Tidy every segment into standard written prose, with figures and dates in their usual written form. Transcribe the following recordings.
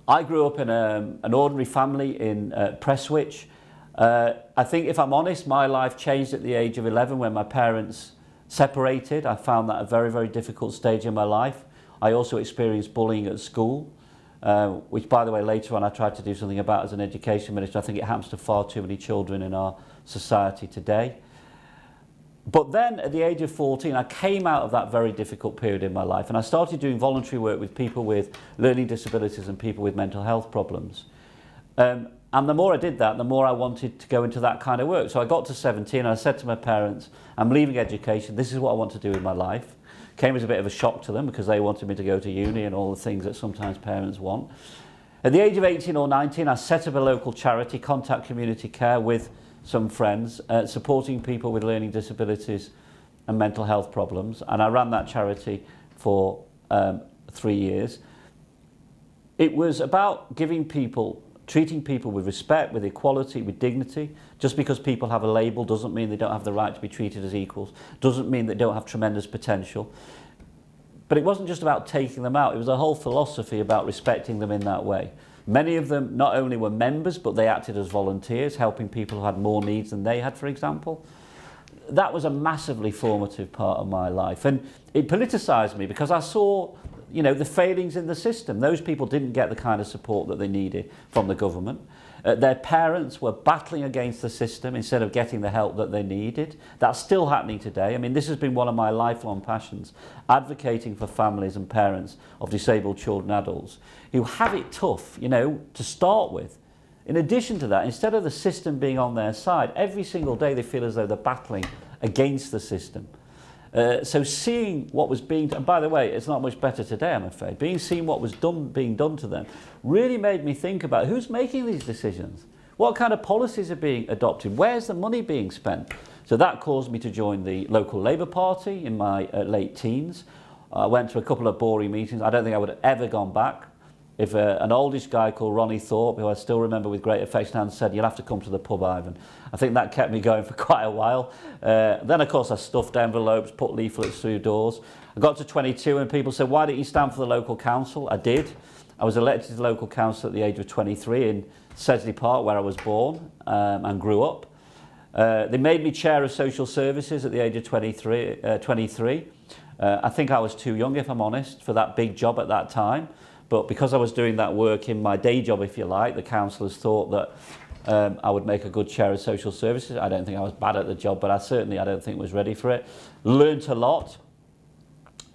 I grew up in an ordinary family in Prestwich. I think, if I'm honest, my life changed at the age of 11 when my parents separated. I found that a very, very difficult stage in my life. I also experienced bullying at school, which, by the way, later on I tried to do something about as an education minister. I think it happens to far too many children in our society today. But then at the age of 14, I came out of that very difficult period in my life, and I started doing voluntary work with people with learning disabilities and people with mental health problems. And the more I did that, the more I wanted to go into that kind of work. So I got to 17 and I said to my parents, I'm leaving education, this is what I want to do with my life. Came as a bit of a shock to them because they wanted me to go to uni and all the things that sometimes parents want. At the age of 18 or 19, I set up a local charity, Contact Community Care, with some friends, supporting people with learning disabilities and mental health problems. And I ran that charity for 3 years. It was about treating people with respect, with equality, with dignity. Just because people have a label doesn't mean they don't have the right to be treated as equals, doesn't mean they don't have tremendous potential. But it wasn't just about taking them out, it was a whole philosophy about respecting them in that way. Many of them not only were members, but they acted as volunteers, helping people who had more needs than they had, for example. That was a massively formative part of my life. And it politicised me because I saw, the failings in the system. Those people didn't get the kind of support that they needed from the government. Their parents were battling against the system instead of getting the help that they needed. That's still happening today. I mean, this has been one of my lifelong passions, advocating for families and parents of disabled children and adults who have it tough, to start with. In addition to that, instead of the system being on their side, every single day they feel as though they're battling against the system. So seeing what was being, and by the way, it's not much better today, I'm afraid, seeing what was being done to them really made me think about who's making these decisions, what kind of policies are being adopted, where's the money being spent. So that caused me to join the local Labour Party in my late teens. I went to a couple of boring meetings. I don't think I would have ever gone back if an oldish guy called Ronnie Thorpe, who I still remember with great affection, said, "You'll have to come to the pub, Ivan." I think that kept me going for quite a while. Then, of course, I stuffed envelopes, put leaflets through doors. I got to 22 and people said, "Why don't you stand for the local council?" I did. I was elected to the local council at the age of 23 in Sedgley Park, where I was born and grew up. They made me chair of social services at the age of 23. I think I was too young, if I'm honest, for that big job at that time. But because I was doing that work in my day job, if you like, the councillors thought that I would make a good chair of social services. I don't think I was bad at the job, but I don't think was ready for it. Learned a lot.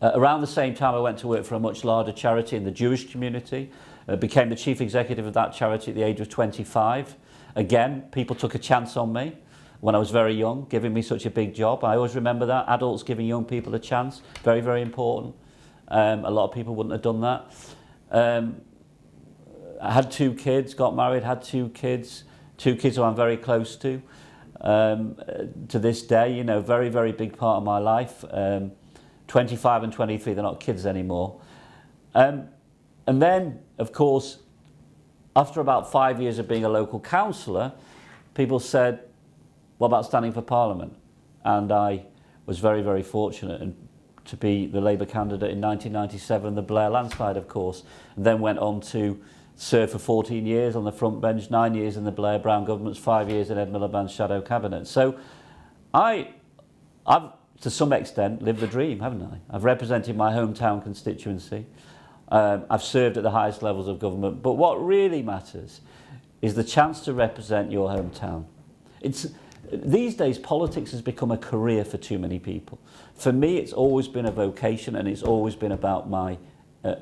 Around the same time, I went to work for a much larger charity in the Jewish community. Became the chief executive of that charity at the age of 25. Again, people took a chance on me when I was very young, giving me such a big job. I always remember that. Adults giving young people a chance. Very, very important. A lot of people wouldn't have done that. I had 2 kids, got married, had 2 kids who I'm very close to this day, very, very big part of my life. 25 and 23, they're not kids anymore. And then, of course, after about 5 years of being a local councillor, people said, "What about standing for Parliament?" And I was very, very fortunate to be the Labour candidate in 1997, the Blair landslide, of course, and then went on to serve for 14 years on the front bench, 9 years in the Blair Brown governments, 5 years in Ed Miliband's shadow cabinet. So I've, to some extent, lived the dream, haven't I? I've represented my hometown constituency. I've served at the highest levels of government. But what really matters is the chance to represent your hometown. These days, politics has become a career for too many people. For me, it's always been a vocation and it's always been about my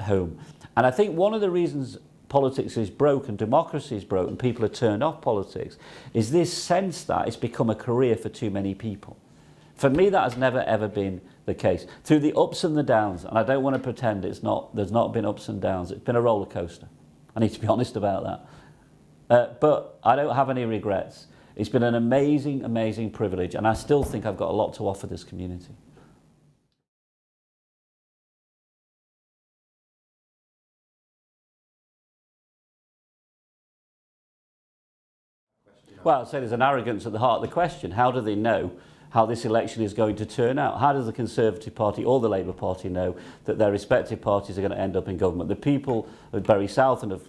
home. And I think one of the reasons politics is broke and democracy is broke and people are turned off politics is this sense that it's become a career for too many people. For me, that has never, ever been the case. Through the ups and the downs, and I don't want to pretend there's not been ups and downs, it's been a roller coaster. I need to be honest about that. But I don't have any regrets. It's been an amazing, amazing privilege, and I still think I've got a lot to offer this community. Well, I'd say there's an arrogance at the heart of the question. How do they know how this election is going to turn out? How does the Conservative Party or the Labour Party know that their respective parties are going to end up in government? The people of Bury South and of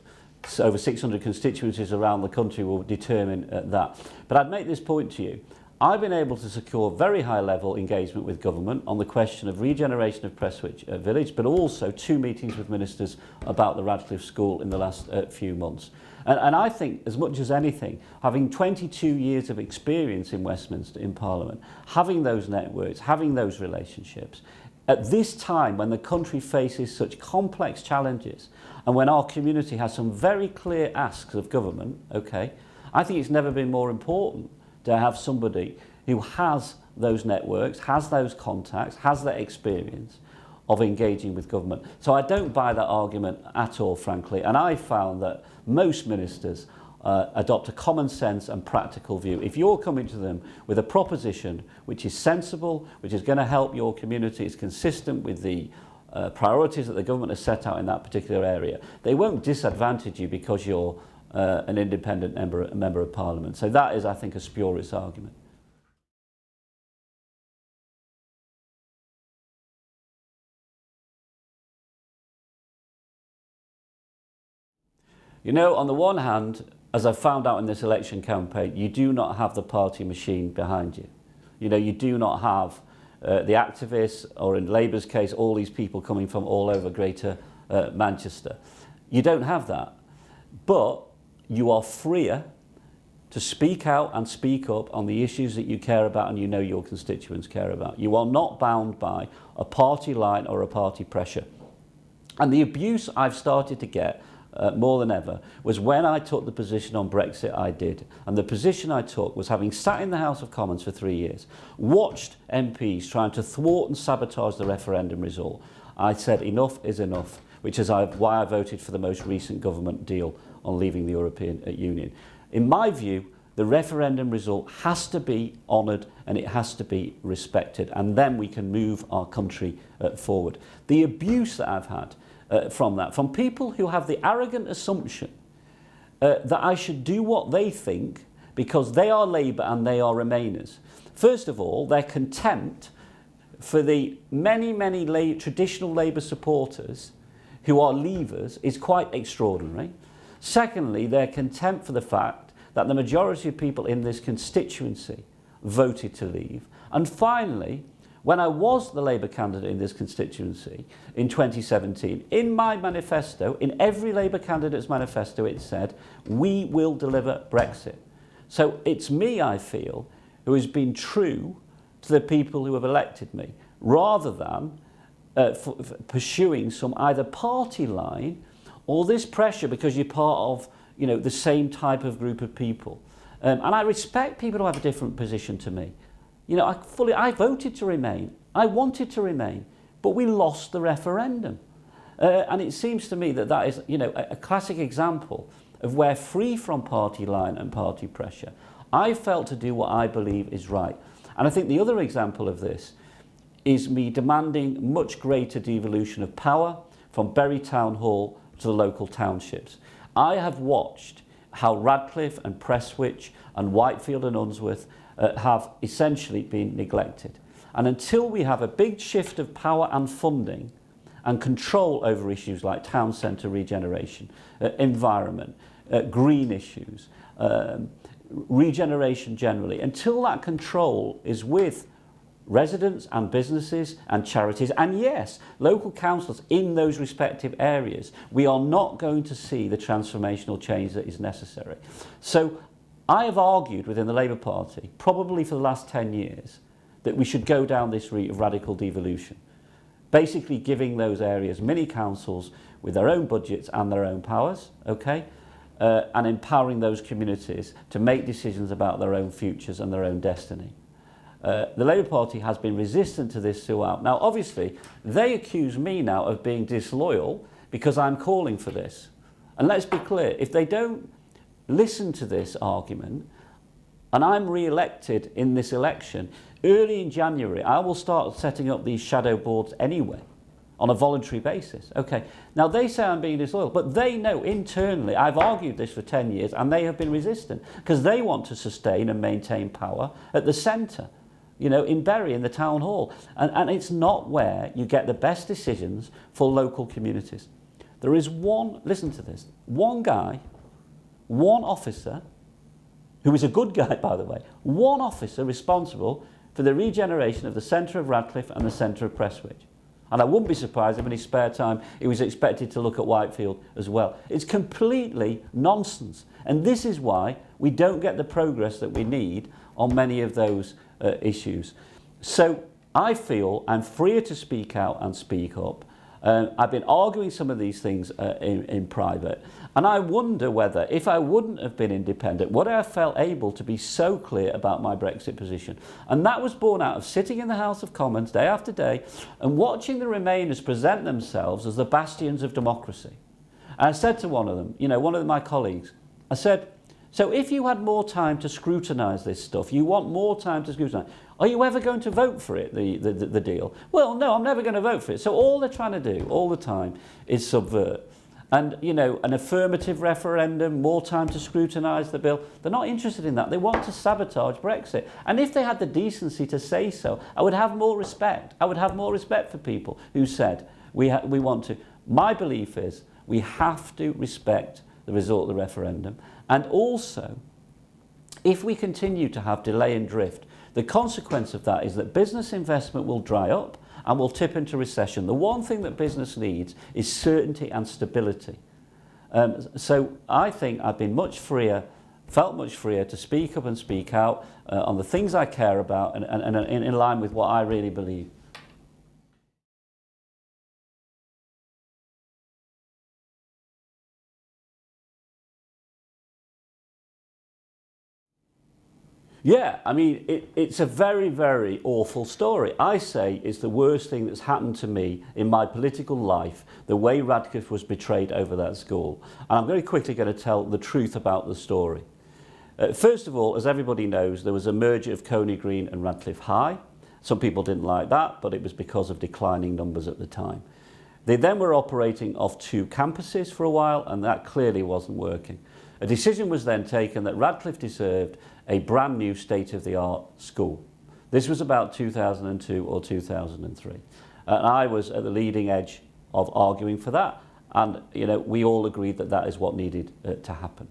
over 600 constituencies around the country will determine that. But I'd make this point to you. I've been able to secure very high level engagement with government on the question of regeneration of Prestwich Village, but also 2 meetings with ministers about the Radcliffe School in the last few months. And I think, as much as anything, having 22 years of experience in Westminster in Parliament, having those networks, having those relationships, at this time when the country faces such complex challenges and when our community has some very clear asks of government, okay, I think it's never been more important to have somebody who has those networks, has those contacts, has that experience of engaging with government. So I don't buy that argument at all, frankly, and I found that most ministers adopt a common sense and practical view. If you're coming to them with a proposition which is sensible, which is going to help your community, is consistent with the priorities that the government has set out in that particular area, they won't disadvantage you because you're an independent member of Parliament. So that is, I think, a spurious argument. You know, on the one hand, as I found out in this election campaign, you do not have the party machine behind you. You know, you do not have the activists, or in Labour's case, all these people coming from all over Greater Manchester. You don't have that. But you are freer to speak out and speak up on the issues that you care about and you know your constituents care about. You are not bound by a party line or a party pressure. And the abuse I've started to get more than ever was when I took the position on Brexit I did. And the position I took was, having sat in the House of Commons for 3 years, watched MPs trying to thwart and sabotage the referendum result, I said enough is enough, which is why I voted for the most recent government deal on leaving the European Union. In my view, the referendum result has to be honoured and it has to be respected, and then we can move our country forward. The abuse that I've had from people who have the arrogant assumption that I should do what they think because they are Labour and they are Remainers. First of all, their contempt for the many traditional Labour supporters who are Leavers is quite extraordinary. Secondly, their contempt for the fact that the majority of people in this constituency voted to leave. And finally, when I was the Labour candidate in this constituency in 2017, in my manifesto, in every Labour candidate's manifesto, it said, we will deliver Brexit. So it's me, I feel, who has been true to the people who have elected me, rather than pursuing some either party line or this pressure because you're part of, you know, the same type of group of people. And I respect people who have a different position to me. You know, I voted to remain. I wanted to remain, but we lost the referendum. And it seems to me that that is, you know, a classic example of where, free from party line and party pressure, I felt to do what I believe is right. And I think the other example of this is me demanding much greater devolution of power from Bury Town Hall to the local townships. I have watched how Radcliffe and Prestwich and Whitefield and Unsworth have essentially been neglected. And until we have a big shift of power and funding and control over issues like town centre regeneration, environment, green issues, regeneration generally, until that control is with residents and businesses and charities, and yes, local councils in those respective areas, we are not going to see the transformational change that is necessary. So I have argued within the Labour Party, probably for the last 10 years, that we should go down this route of radical devolution, basically giving those areas mini councils with their own budgets and their own powers, okay, and empowering those communities to make decisions about their own futures and their own destiny. The Labour Party has been resistant to this throughout. Now, obviously, they accuse me now of being disloyal because I'm calling for this. And let's be clear, if they don't listen to this argument, and I'm re-elected in this election, early in January, I will start setting up these shadow boards anyway, on a voluntary basis. Okay, now they say I'm being disloyal, but they know internally, I've argued this for 10 years, and they have been resistant, because they want to sustain and maintain power at the centre. You know, in Bury, in the town hall. And it's not where you get the best decisions for local communities. There is one, listen to this, one guy, one officer, who is a good guy, by the way, one officer responsible for the regeneration of the centre of Radcliffe and the centre of Prestwich. And I wouldn't be surprised if in his spare time he was expected to look at Whitefield as well. It's completely nonsense. And this is why we don't get the progress that we need on many of those issues. So I feel I'm freer to speak out and speak up. I've been arguing some of these things in private, and I wonder whether, if I wouldn't have been independent, would I have felt able to be so clear about my Brexit position? And that was born out of sitting in the House of Commons day after day and watching the Remainers present themselves as the bastions of democracy. And I said to one of them, you know, one of my colleagues, I said, so if you had more time to scrutinise this stuff, you want more time to scrutinise, are you ever going to vote for it, the deal? Well, no, I'm never going to vote for it. So all they're trying to do all the time is subvert. And, you know, an affirmative referendum, more time to scrutinise the bill, they're not interested in that. They want to sabotage Brexit. And if they had the decency to say so, I would have more respect. I would have more respect for people who said, we want to. My belief is we have to respect the result of the referendum. And also, if we continue to have delay and drift, the consequence of that is that business investment will dry up and will tip into recession. The one thing that business needs is certainty and stability. So I think I've been much freer, felt much freer to speak up and speak out on the things I care about and in line with what I really believe. Yeah, I mean, it's a very, very awful story. I say it's the worst thing that's happened to me in my political life, the way Radcliffe was betrayed over that school. And I'm very quickly going to tell the truth about the story. First of all, as everybody knows, there was a merger of Coney Green and Radcliffe High. Some people didn't like that, but it was because of declining numbers at the time. They then were operating off two campuses for a while, and that clearly wasn't working. A decision was then taken that Radcliffe deserved a brand new state-of-the-art school. This was about 2002 or 2003. And I was at the leading edge of arguing for that. And, you know, we all agreed that that is what needed to happen.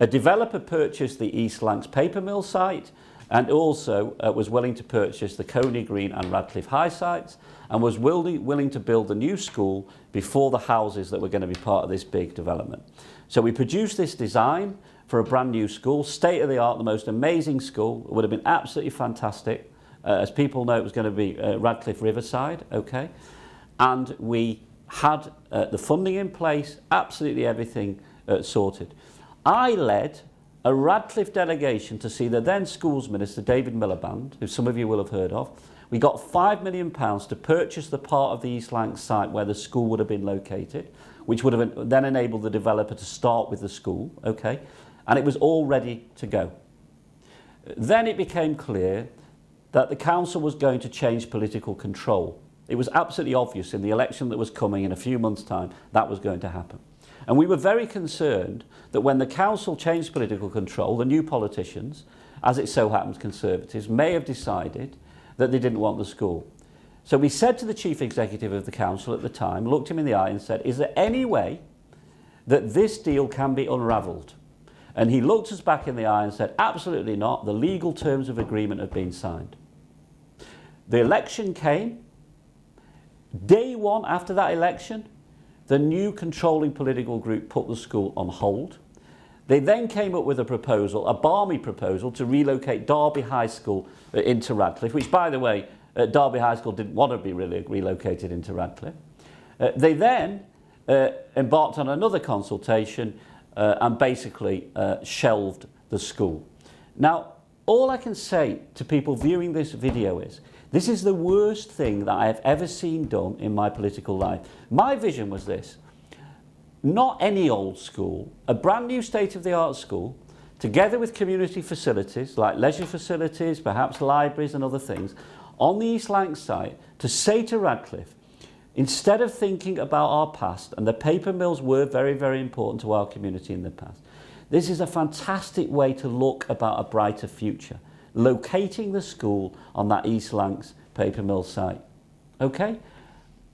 A developer purchased the East Lancs paper mill site and also was willing to purchase the Coney Green and Radcliffe High sites and was willing to build the new school before the houses that were going to be part of this big development. So we produced this design for a brand new school, state-of-the-art, the most amazing school. It would have been absolutely fantastic. As people know, it was going to be Radcliffe Riverside, okay? And we had the funding in place, absolutely everything sorted. I led a Radcliffe delegation to see the then Schools Minister, David Miliband, who some of you will have heard of. We got £5 million to purchase the part of the East Lancs site where the school would have been located, which would have then enabled the developer to start with the school, okay? And it was all ready to go. Then it became clear that the council was going to change political control. It was absolutely obvious in the election that was coming in a few months' time that was going to happen. And we were very concerned that when the council changed political control, the new politicians, as it so happens Conservatives, may have decided that they didn't want the school. So we said to the chief executive of the council at the time, looked him in the eye and said, is there any way that this deal can be unravelled? And he looked us back in the eye and said, absolutely not. The legal terms of agreement have been signed. The election came. Day one after that election, the new controlling political group put the school on hold. They then came up with a proposal, a balmy proposal, to relocate Derby High School into Radcliffe, which, by the way, Derby High School didn't want to be relocated into Radcliffe. They then embarked on another consultation and basically shelved the school. Now, all I can say to people viewing this video is, this is the worst thing that I have ever seen done in my political life. My vision was this: not any old school, a brand new state-of-the-art school, together with community facilities like leisure facilities, perhaps libraries and other things, on the East Lancs site, to say to Radcliffe, instead of thinking about our past, and the paper mills were very, very important to our community in the past, this is a fantastic way to look about a brighter future, locating the school on that East Lancs paper mill site. Okay?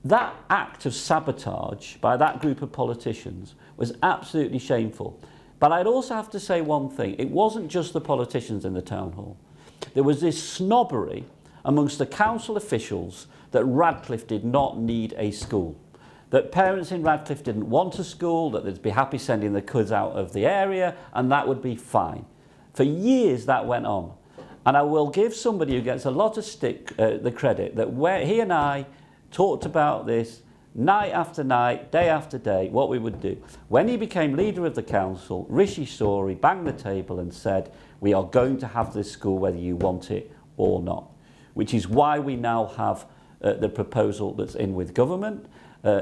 That act of sabotage by that group of politicians was absolutely shameful. But I'd also have to say one thing. It wasn't just the politicians in the town hall. There was this snobbery amongst the council officials that Radcliffe did not need a school, that parents in Radcliffe didn't want a school, that they'd be happy sending the kids out of the area, and that would be fine. For years that went on. And I will give somebody who gets a lot of stick the credit that where he and I talked about this night after night, day after day, what we would do. When he became leader of the council, Rishi Sori banged the table and said, we are going to have this school whether you want it or not, which is why we now have the proposal that's in with government.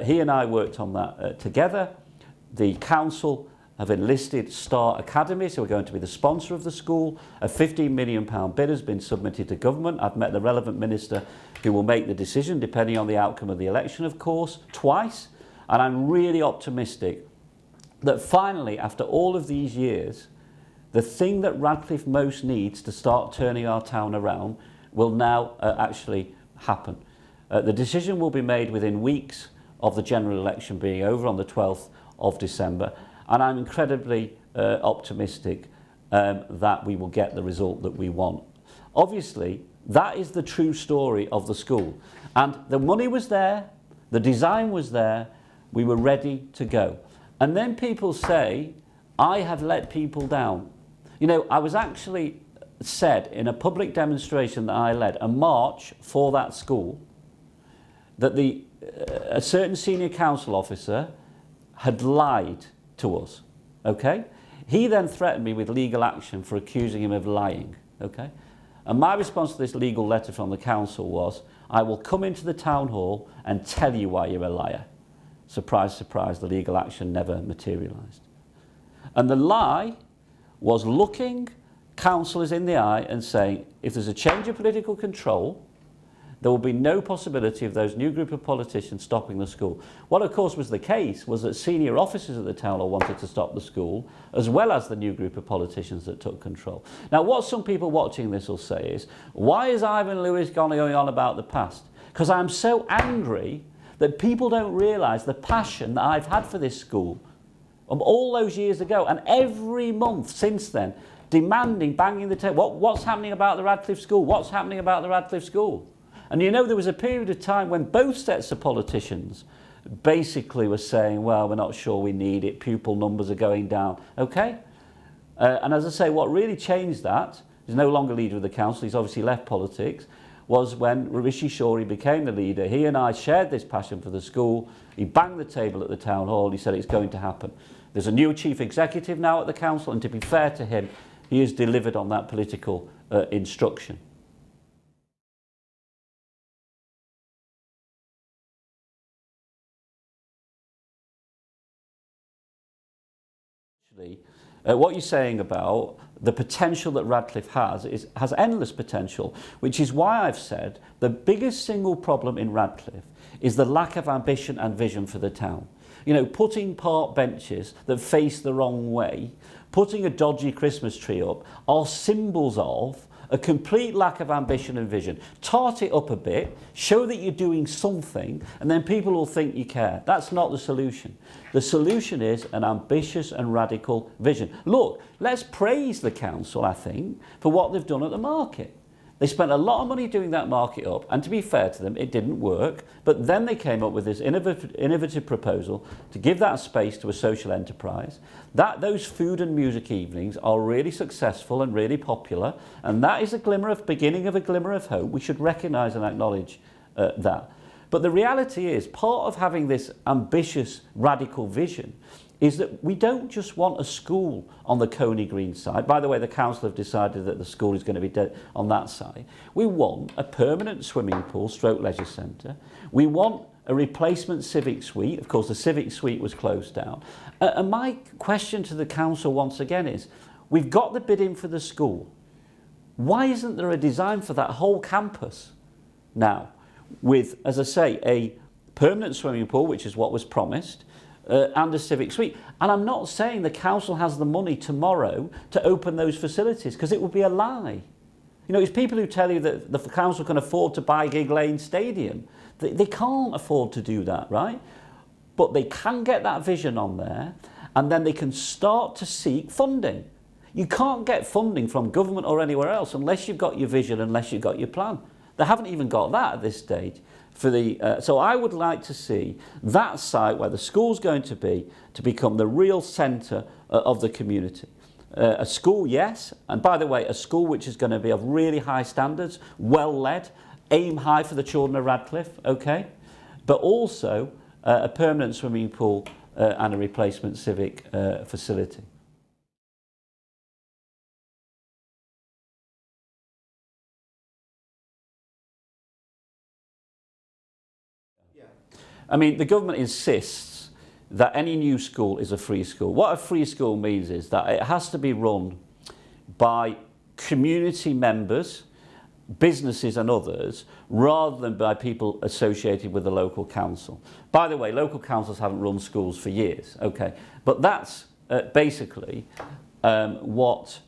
He and I worked on that together. The council have enlisted Star Academies, who are going to be the sponsor of the school. A £15 million bid has been submitted to government. I've met the relevant minister who will make the decision, depending on the outcome of the election, of course, twice. And I'm really optimistic that finally, after all of these years, the thing that Radcliffe most needs to start turning our town around will now actually happen. The decision will be made within weeks of the general election being over on the 12th of December. And I'm incredibly optimistic that we will get the result that we want. Obviously, that is the true story of the school. And the money was there, the design was there, we were ready to go. And then people say, I have let people down. You know, I was actually said in a public demonstration that I led, a march for that school, that a certain senior council officer had lied to us, okay? He then threatened me with legal action for accusing him of lying, okay? And my response to this legal letter from the council was, I will come into the town hall and tell you why you're a liar. Surprise, surprise, the legal action never materialised. And the lie was looking councillors in the eye and saying, if there's a change of political control, there will be no possibility of those new group of politicians stopping the school. What of course was the case was that senior officers at the town hall wanted to stop the school, as well as the new group of politicians that took control. Now what some people watching this will say is, why is Ivan Lewis going on about the past? Because I'm so angry that people don't realise the passion that I've had for this school all those years ago, and every month since then, demanding, banging the table, what's happening about the Radcliffe School? What's happening about the Radcliffe School? And you know, there was a period of time when both sets of politicians basically were saying, well, we're not sure we need it, pupil numbers are going down, okay? And as I say, what really changed that, he's no longer leader of the council, he's obviously left politics, was when Rishi Sori became the leader. He and I shared this passion for the school. He banged the table at the town hall, he said it's going to happen. There's a new chief executive now at the council, and to be fair to him, he has delivered on that political instruction. What you're saying about the potential that Radcliffe has endless potential, which is why I've said the biggest single problem in Radcliffe is the lack of ambition and vision for the town. You know, putting park benches that face the wrong way, putting a dodgy Christmas tree up, are symbols of a complete lack of ambition and vision. Tart it up a bit, show that you're doing something, and then people will think you care. That's not the solution. The solution is an ambitious and radical vision. Look, let's praise the council, I think, for what they've done at the market. They spent a lot of money doing that market up, and to be fair to them, it didn't work, but then they came up with this innovative proposal to give that space to a social enterprise. Those food and music evenings are really successful and really popular, and that is beginning of a glimmer of hope. We should recognise and acknowledge that. But the reality is, part of having this ambitious, radical vision is that we don't just want a school on the Coney Green side. By the way, the council have decided that the school is going to be on that side. We want a permanent swimming pool, stroke leisure centre. We want a replacement civic suite. Of course, the civic suite was closed down. And my question to the council once again is, we've got the bid in for the school. Why isn't there a design for that whole campus now? With, as I say, a permanent swimming pool, which is what was promised, and a civic suite. And I'm not saying the council has the money tomorrow to open those facilities, because it would be a lie. You know, it's people who tell you that the council can afford to buy Gig Lane Stadium They can't afford to do that, right? But they can get that vision on there, and then they can start to seek funding. You can't get funding from government or anywhere else unless you've got your vision, unless you've got your plan. They haven't even got that at this stage. So I would like to see that site where the school's going to be to become the real centre of the community. A school, yes, and by the way, a school which is going to be of really high standards, well led, aim high for the children of Radcliffe, okay, but also a permanent swimming pool and a replacement civic facility. I mean, the government insists that any new school is a free school. What a free school means is that it has to be run by community members, businesses and others, rather than by people associated with the local council. By the way, local councils haven't run schools for years, okay? But that's basically what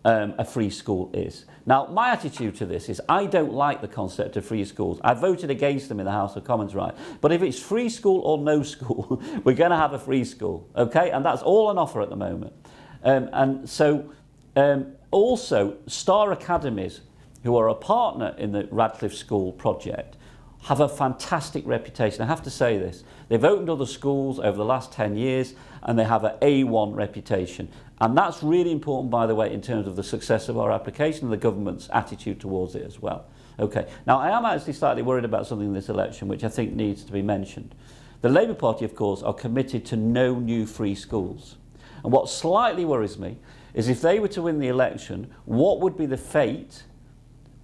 a free school is. Now, my attitude to this is I don't like the concept of free schools. I voted against them in the House of Commons, right? But if it's free school or no school, we're going to have a free school, okay? And that's all on offer at the moment. Also, Star Academies, who are a partner in the Radcliffe School project, have a fantastic reputation. I have to say this. They've opened other schools over the last 10 years and they have an A1 reputation. And that's really important, by the way, in terms of the success of our application and the government's attitude towards it as well. Okay. Now, I am actually slightly worried about something in this election, which I think needs to be mentioned. The Labour Party, of course, are committed to no new free schools. And what slightly worries me is if they were to win the election, what would be the fate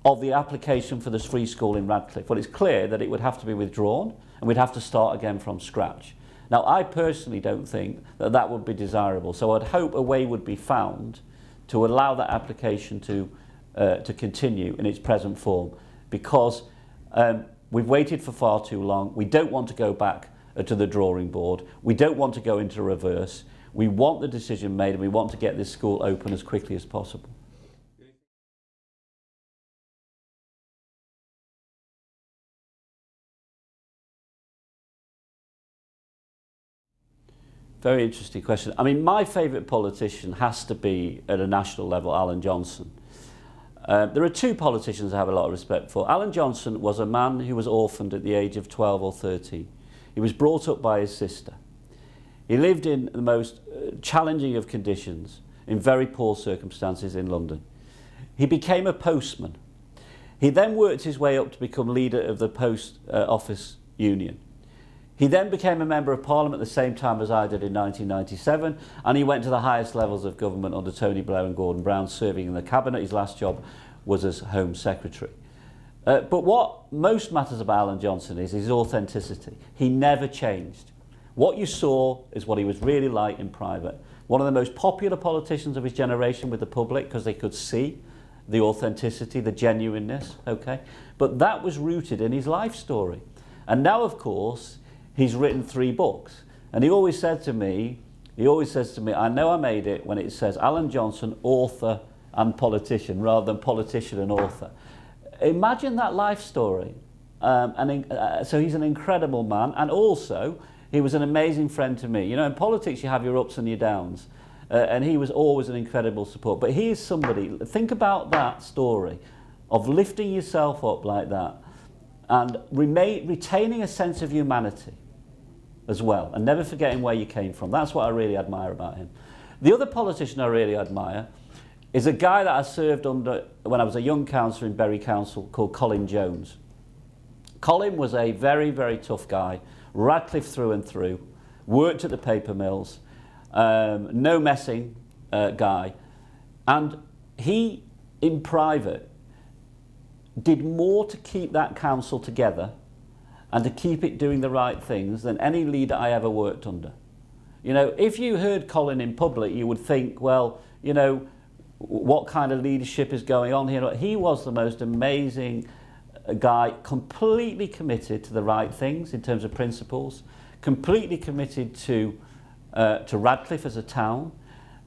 of the application for this free school in Radcliffe? Well, it's clear that it would have to be withdrawn and we'd have to start again from scratch. Now, I personally don't think that that would be desirable, so I'd hope a way would be found to allow that application to continue in its present form, because we've waited for far too long. We don't want to go back to the drawing board. We don't want to go into reverse. We want the decision made and we want to get this school open as quickly as possible. Very interesting question. I mean, my favourite politician has to be, at a national level, Alan Johnson. There are two politicians I have a lot of respect for. Alan Johnson was a man who was orphaned at the age of 12 or 13. He was brought up by his sister. He lived in the most challenging of conditions, in very poor circumstances in London. He became a postman. He then worked his way up to become leader of the Post Office Union. He then became a Member of Parliament at the same time as I did in 1997, and he went to the highest levels of government under Tony Blair and Gordon Brown, serving in the Cabinet. His last job was as Home Secretary. But what most matters about Alan Johnson is his authenticity. He never changed. What you saw is what he was really like in private. One of the most popular politicians of his generation with the public, because they could see the authenticity, the genuineness, okay? But that was rooted in his life story. And now, of course, he's written 3 books. And he always says to me, I know I made it when it says Alan Johnson, author and politician, rather than politician and author. Imagine that life story. So he's an incredible man, and also he was an amazing friend to me. You know, in politics you have your ups and your downs, and he was always an incredible support. But he is somebody, think about that story of lifting yourself up like that and retaining a sense of humanity as well, and never forgetting where you came from. That's what I really admire about him. The other politician I really admire is a guy that I served under when I was a young councillor in Bury Council, called Colin Jones. Colin was a very, very tough guy, Radcliffe through and through, worked at the paper mills, no messing guy, and he, in private, did more to keep that council together and to keep it doing the right things than any leader I ever worked under. You know, if you heard Colin in public, you would think, well, you know, what kind of leadership is going on here? He was the most amazing guy, completely committed to the right things in terms of principles, completely committed to Radcliffe as a town,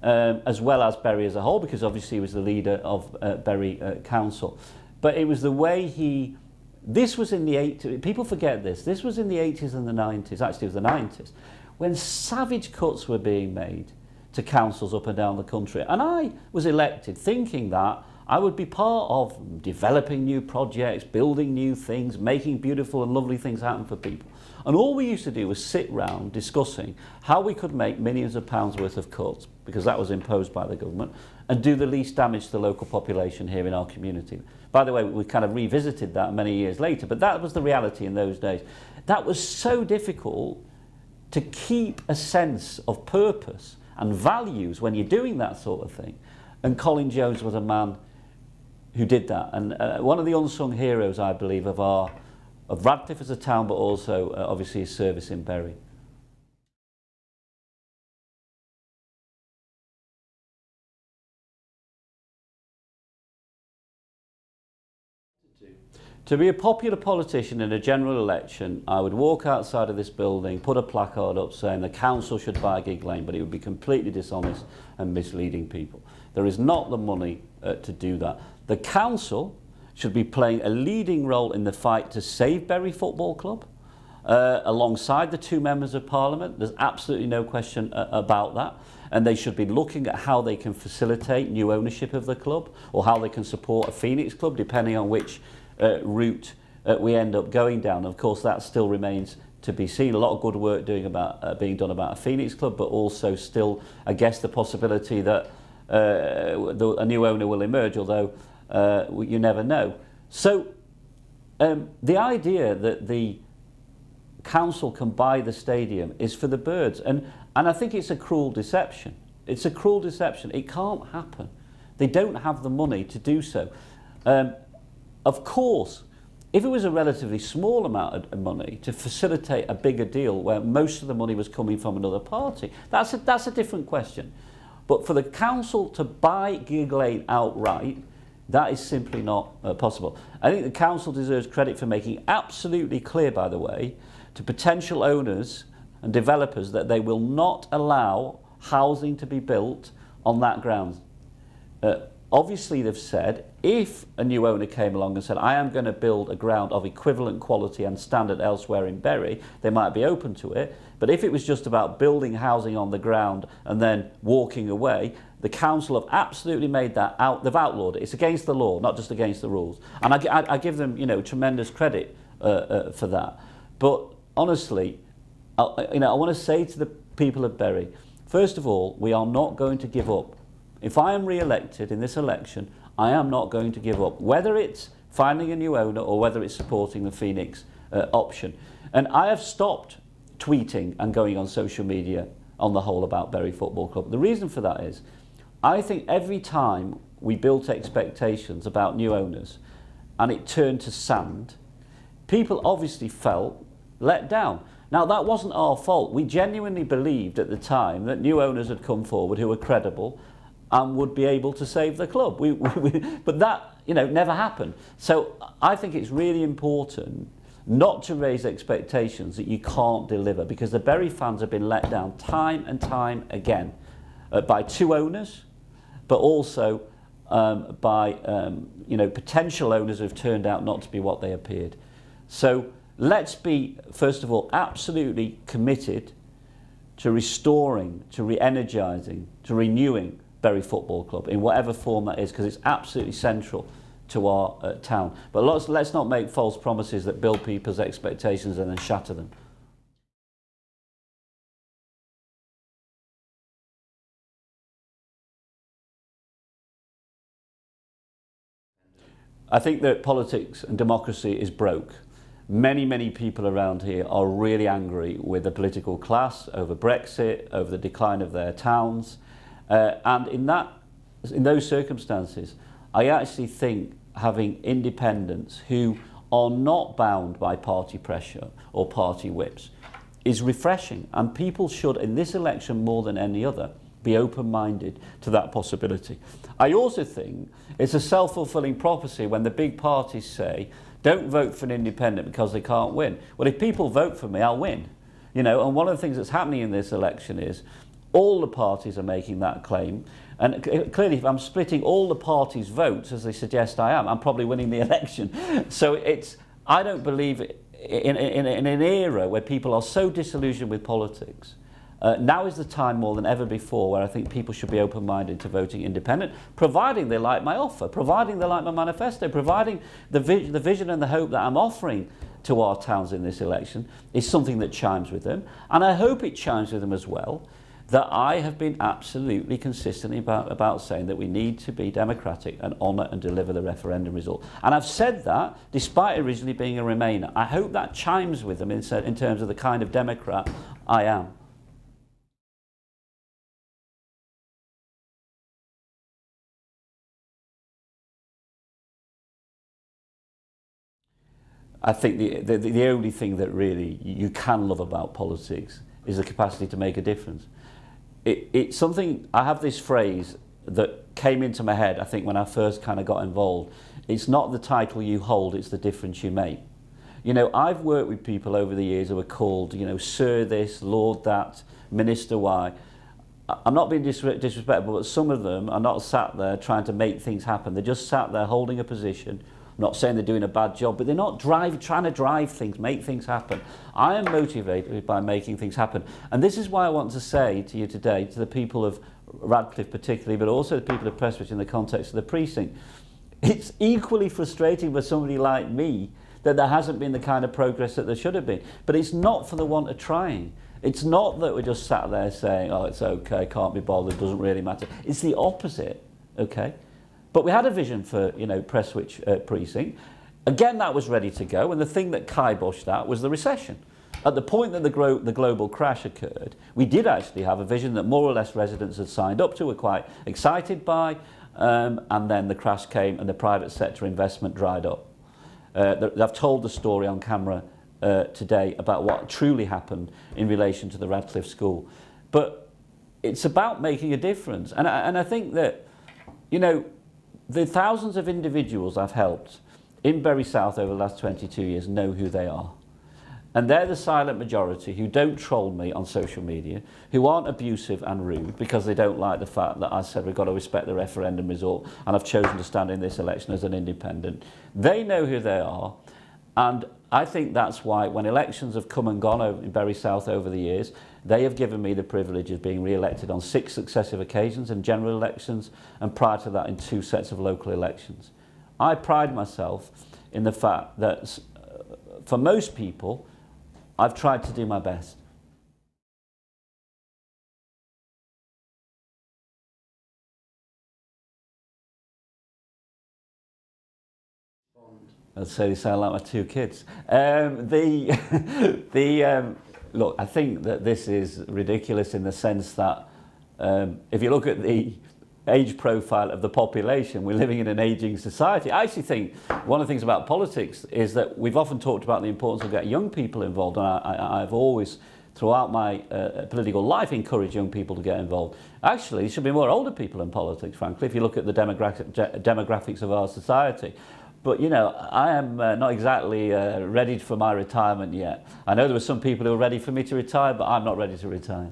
as well as Bury as a whole, because obviously he was the leader of Bury Council. But it was the way he This was in the 80s. People forget this. This was in the 80s and the 90s. Actually, it was the 90s, when savage cuts were being made to councils up and down the country. And I was elected thinking that I would be part of developing new projects, building new things, making beautiful and lovely things happen for people. And all we used to do was sit round discussing how we could make millions of pounds worth of cuts, because that was imposed by the government, and do the least damage to the local population here in our community. By the way, we kind of revisited that many years later, but that was the reality in those days. That was so difficult to keep a sense of purpose and values when you're doing that sort of thing. And Colin Jones was a man who did that. And one of the unsung heroes, I believe, of Radcliffe as a town, but also obviously his service in Bury. To be a popular politician in a general election, I would walk outside of this building, put a placard up saying the council should buy Gig Lane, but it would be completely dishonest and misleading people. There is not the money to do that. The council should be playing a leading role in the fight to save Bury Football Club, alongside the two members of Parliament. There's absolutely no question about that. And they should be looking at how they can facilitate new ownership of the club, or how they can support a Phoenix club, depending on which route we end up going down. Of course, that still remains to be seen. A lot of good work being done about a Phoenix club, but also still, I guess, the possibility that a new owner will emerge, although you never know. So the idea that the council can buy the stadium is for the birds, and I think it's a cruel deception. It's a cruel deception. It can't happen. They don't have the money to do so. Of course, if it was a relatively small amount of money to facilitate a bigger deal where most of the money was coming from another party, that's a different question. But for the council to buy Gig Lane outright, that is simply not possible. I think the council deserves credit for making absolutely clear, by the way, to potential owners and developers that they will not allow housing to be built on that ground. Obviously, they've said, if a new owner came along and said, I am going to build a ground of equivalent quality and standard elsewhere in Bury, they might be open to it. But if it was just about building housing on the ground and then walking away, the council have absolutely made that out. They've outlawed it. It's against the law, not just against the rules. And I give them, tremendous credit for that. But honestly, I want to say to the people of Bury, first of all, we are not going to give up. If I am re-elected in this election, I am not going to give up, whether it's finding a new owner or whether it's supporting the Phoenix option. And I have stopped tweeting and going on social media on the whole about Bury Football Club. The reason for that is, I think every time we built expectations about new owners and it turned to sand, people obviously felt let down. Now, that wasn't our fault. We genuinely believed at the time that new owners had come forward who were credible and would be able to save the club. But that, never happened. So I think it's really important not to raise expectations that you can't deliver, because the Bury fans have been let down time and time again by two owners, but also by potential owners who've turned out not to be what they appeared. So let's be, first of all, absolutely committed to restoring, to re-energising, to renewing Bury Football Club in whatever form that is, because it's absolutely central to our town. But let's not make false promises that build people's expectations and then shatter them. I think that politics and democracy is broke. Many people around here are really angry with the political class over Brexit, over the decline of their towns. And in those circumstances, I actually think having independents who are not bound by party pressure or party whips is refreshing. And people should, in this election more than any other, be open-minded to that possibility. I also think it's a self-fulfilling prophecy when the big parties say, don't vote for an independent because they can't win. Well, if people vote for me, I'll win. And one of the things that's happening in this election is all the parties are making that claim. And clearly, if I'm splitting all the parties' votes, as they suggest I am, I'm probably winning the election. So I don't believe in an era where people are so disillusioned with politics. Now is the time more than ever before where I think people should be open-minded to voting independent, providing they like my offer, providing they like my manifesto, providing the vision and the hope that I'm offering to our towns in this election is something that chimes with them. And I hope it chimes with them as well, that I have been absolutely consistent about saying that we need to be democratic and honour and deliver the referendum result. And I've said that despite originally being a Remainer. I hope that chimes with them in terms of the kind of Democrat I am. I think the only thing that really you can love about politics is the capacity to make a difference. It's something, I have this phrase that came into my head, I think, when I first kind of got involved. It's not the title you hold, it's the difference you make. You know, I've worked with people over the years who are called, you know, Sir this, Lord that, Minister why. I'm not being disrespectful, but some of them are not sat there trying to make things happen. They're just sat there holding a position. I'm not saying they're doing a bad job, but they're not trying to drive things, make things happen. I am motivated by making things happen. And this is why I want to say to you today, to the people of Radcliffe particularly, but also the people of Prestwich in the context of the precinct, it's equally frustrating for somebody like me that there hasn't been the kind of progress that there should have been. But it's not for the want of trying. It's not that we're just sat there saying, oh, it's okay, can't be bothered, doesn't really matter. It's the opposite, okay? But we had a vision for, you know, Prestwich precinct. Again, that was ready to go, and the thing that kiboshed that was the recession. At the point that the global crash occurred, we did actually have a vision that more or less residents had signed up to, were quite excited by, and then the crash came and the private sector investment dried up. I've told the story on camera today about what truly happened in relation to the Radcliffe School. But it's about making a difference. And I think that, you know, the thousands of individuals I've helped in Bury South over the last 22 years know who they are. And they're the silent majority who don't troll me on social media, who aren't abusive and rude because they don't like the fact that I said we've got to respect the referendum result and I've chosen to stand in this election as an independent. They know who they are, and I think that's why when elections have come and gone in Bury South over the years, they have given me the privilege of being re-elected on 6 successive occasions in general elections, and prior to that in 2 sets of local elections. I pride myself in the fact that for most people, I've tried to do my best. I'd say they sound like my 2 kids. Look, I think that this is ridiculous in the sense that if you look at the age profile of the population, we're living in an ageing society. I actually think one of the things about politics is that we've often talked about the importance of getting young people involved, and I've always, throughout my political life, encouraged young people to get involved. Actually, there should be more older people in politics, frankly, if you look at the demographics of our society. But, you know, I am not exactly ready for my retirement yet. I know there were some people who were ready for me to retire, but I'm not ready to retire.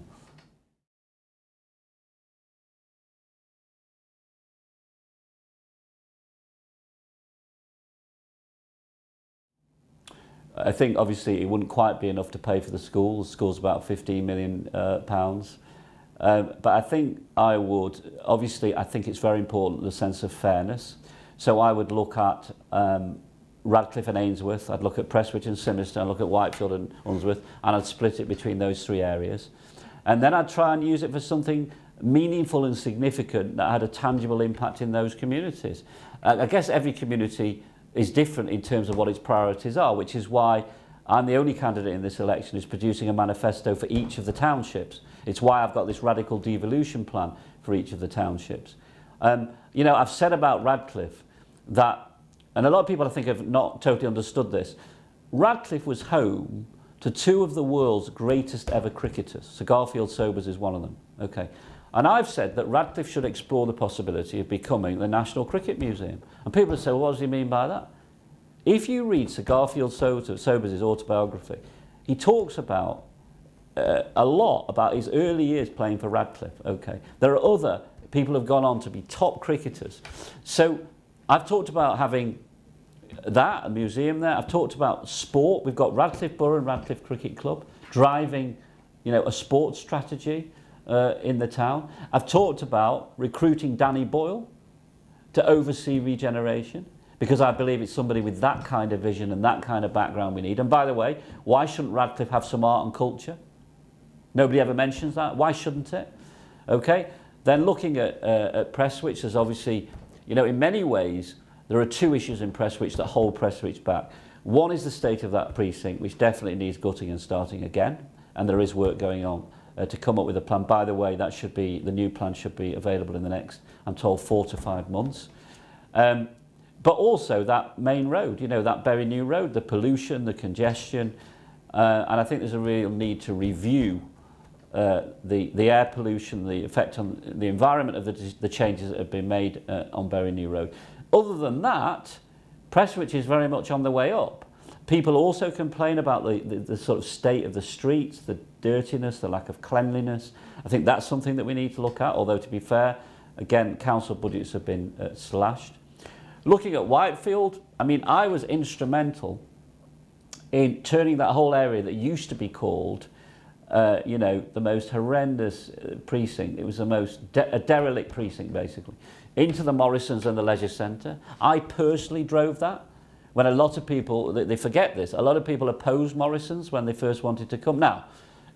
I think obviously it wouldn't quite be enough to pay for the school. The school's about £15 million. But I think I would, obviously I think it's very important, the sense of fairness. So I would look at Radcliffe and Ainsworth, I'd look at Prestwich and Sinister, I'd look at Whitefield and Unsworth, and I'd split it between those 3 areas. And then I'd try and use it for something meaningful and significant that had a tangible impact in those communities. I guess every community is different in terms of what its priorities are, which is why I'm the only candidate in this election who's producing a manifesto for each of the townships. It's why I've got this radical devolution plan for each of the townships. You know, I've said about Radcliffe that, and a lot of people I think have not totally understood this, Radcliffe was home to 2 of the world's greatest ever cricketers. Sir Garfield Sobers is one of them. Okay. And I've said that Radcliffe should explore the possibility of becoming the National Cricket Museum. And people say, well, what does he mean by that? If you read Sir Garfield Sobers' autobiography, he talks about a lot about his early years playing for Radcliffe. Okay. There are other people who have gone on to be top cricketers. So I've talked about having that, a museum there. I've talked about sport. We've got Radcliffe Borough and Radcliffe Cricket Club driving, a sports strategy in the town. I've talked about recruiting Danny Boyle to oversee regeneration, because I believe it's somebody with that kind of vision and that kind of background we need. And by the way, why shouldn't Radcliffe have some art and culture? Nobody ever mentions that. Why shouldn't it? Okay. Then looking at Prestwich, there's obviously, in many ways, there are two issues in Prestwich that hold Prestwich back. One is the state of that precinct, which definitely needs gutting and starting again. And there is work going on to come up with a plan. By the way, the new plan should be available in the next, I'm told, 4 to 5 months. But also that main road, that Bury New Road, the pollution, the congestion. And I think there's a real need to review the air pollution, the effect on the environment of the changes that have been made on Bury New Road. Other than that, Prestwich is very much on the way up. People also complain about the sort of state of the streets, the dirtiness, the lack of cleanliness. I think that's something that we need to look at, although to be fair, again, council budgets have been slashed. Looking at Whitefield, I was instrumental in turning that whole area that used to be called the most horrendous precinct. It was the most a derelict precinct, basically, into the Morrisons and the Leisure Centre. I personally drove that. When a lot of people, they forget this, a lot of people opposed Morrisons when they first wanted to come. Now,